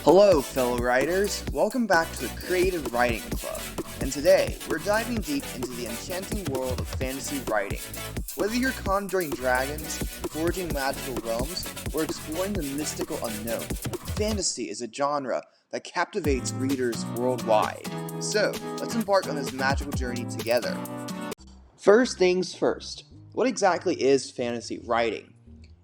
Hello, fellow writers! Welcome back to the Creative Writing Club, and today we're diving deep into the enchanting world of fantasy writing. Whether you're conjuring dragons, forging magical realms, or exploring the mystical unknown, fantasy is a genre that captivates readers worldwide. So, let's embark on this magical journey together. First things first, what exactly is fantasy writing?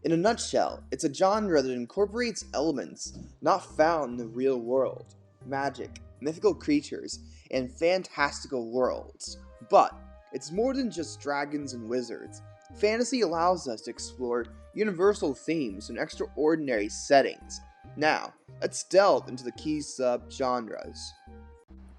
In a nutshell, it's a genre that incorporates elements not found in the real world, magic, mythical creatures, and fantastical worlds. But it's more than just dragons and wizards. Fantasy allows us to explore universal themes and extraordinary settings. Now, let's delve into the key subgenres.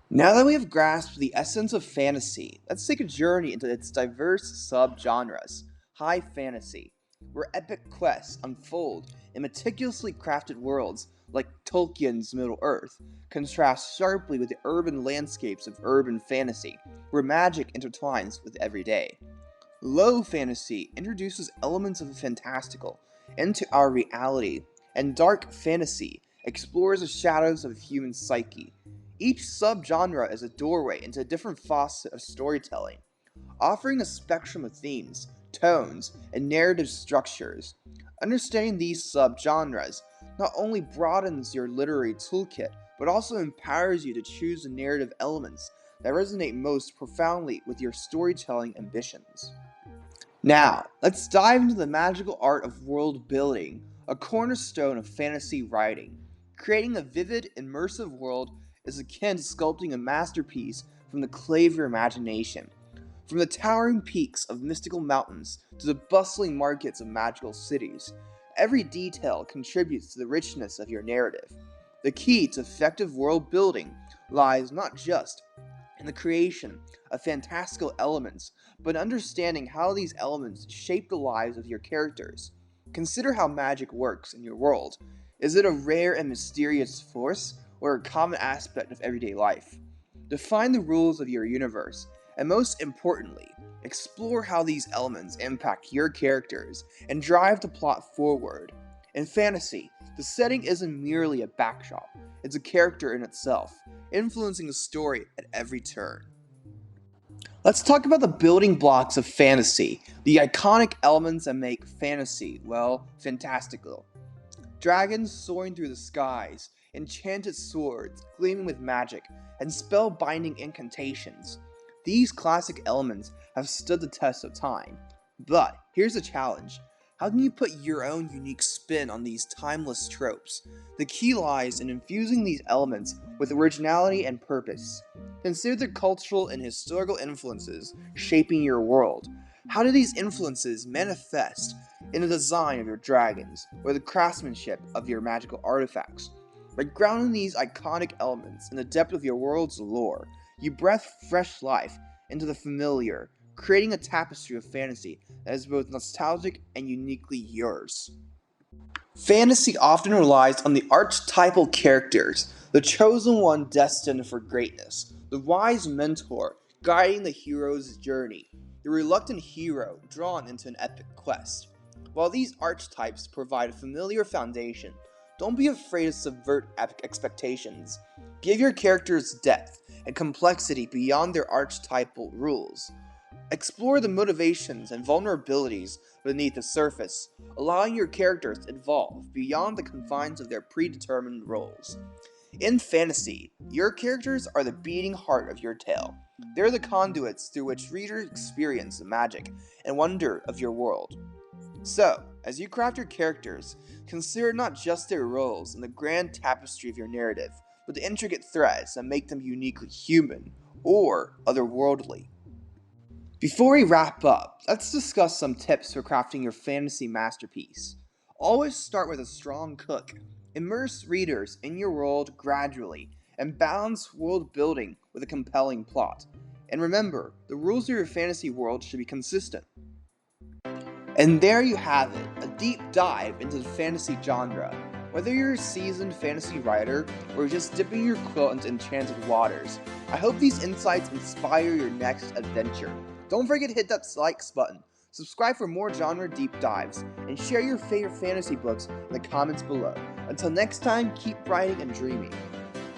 Now that we have grasped the essence of fantasy, let's take a journey into its diverse subgenres. High fantasy, where epic quests unfold in meticulously crafted worlds like Tolkien's Middle-earth, contrast sharply with the urban landscapes of urban fantasy, where magic intertwines with everyday. Low fantasy introduces elements of the fantastical into our reality, and dark fantasy explores the shadows of the human psyche. Each subgenre is a doorway into a different facet of storytelling, offering a spectrum of themes, tones, and narrative structures. Understanding these subgenres not only broadens your literary toolkit, but also empowers you to choose the narrative elements that resonate most profoundly with your storytelling ambitions. Now, let's dive into the magical art of world building, a cornerstone of fantasy writing. Creating a vivid, immersive world is akin to sculpting a masterpiece from the clay of your imagination. From the towering peaks of mystical mountains to the bustling markets of magical cities, every detail contributes to the richness of your narrative. The key to effective world building lies not just in the creation of fantastical elements, but understanding how these elements shape the lives of your characters. Consider how magic works in your world. Is it a rare and mysterious force, or a common aspect of everyday life? Define the rules of your universe, and most importantly, explore how these elements impact your characters and drive the plot forward. In fantasy, the setting isn't merely a backdrop, it's a character in itself, influencing the story at every turn. Let's talk about the building blocks of fantasy, the iconic elements that make fantasy, well, fantastical. Dragons soaring through the skies, enchanted swords gleaming with magic, and spell-binding incantations. These classic elements have stood the test of time. But here's the challenge. How can you put your own unique spin on these timeless tropes? The key lies in infusing these elements with originality and purpose. Consider the cultural and historical influences shaping your world. How do these influences manifest in the design of your dragons, or the craftsmanship of your magical artifacts? By grounding these iconic elements in the depth of your world's lore, you breathe fresh life into the familiar, creating a tapestry of fantasy that is both nostalgic and uniquely yours. Fantasy often relies on the archetypal characters, the chosen one destined for greatness, the wise mentor guiding the hero's journey, the reluctant hero drawn into an epic quest. While these archetypes provide a familiar foundation, don't be afraid to subvert epic expectations. Give your characters depth and complexity beyond their archetypal rules. Explore the motivations and vulnerabilities beneath the surface, allowing your characters to evolve beyond the confines of their predetermined roles. In fantasy, your characters are the beating heart of your tale. They're the conduits through which readers experience the magic and wonder of your world. So, as you craft your characters, consider not just their roles in the grand tapestry of your narrative, but the intricate threads that make them uniquely human or otherworldly. Before we wrap up, let's discuss some tips for crafting your fantasy masterpiece. Always start with a strong hook. Immerse readers in your world gradually, and balance world building with a compelling plot. And remember, the rules of your fantasy world should be consistent. And there you have it, a deep dive into the fantasy genre. Whether you're a seasoned fantasy writer or just dipping your quill into enchanted waters, I hope these insights inspire your next adventure. Don't forget to hit that likes button, subscribe for more genre deep dives, and share your favorite fantasy books in the comments below. Until next time, keep writing and dreaming.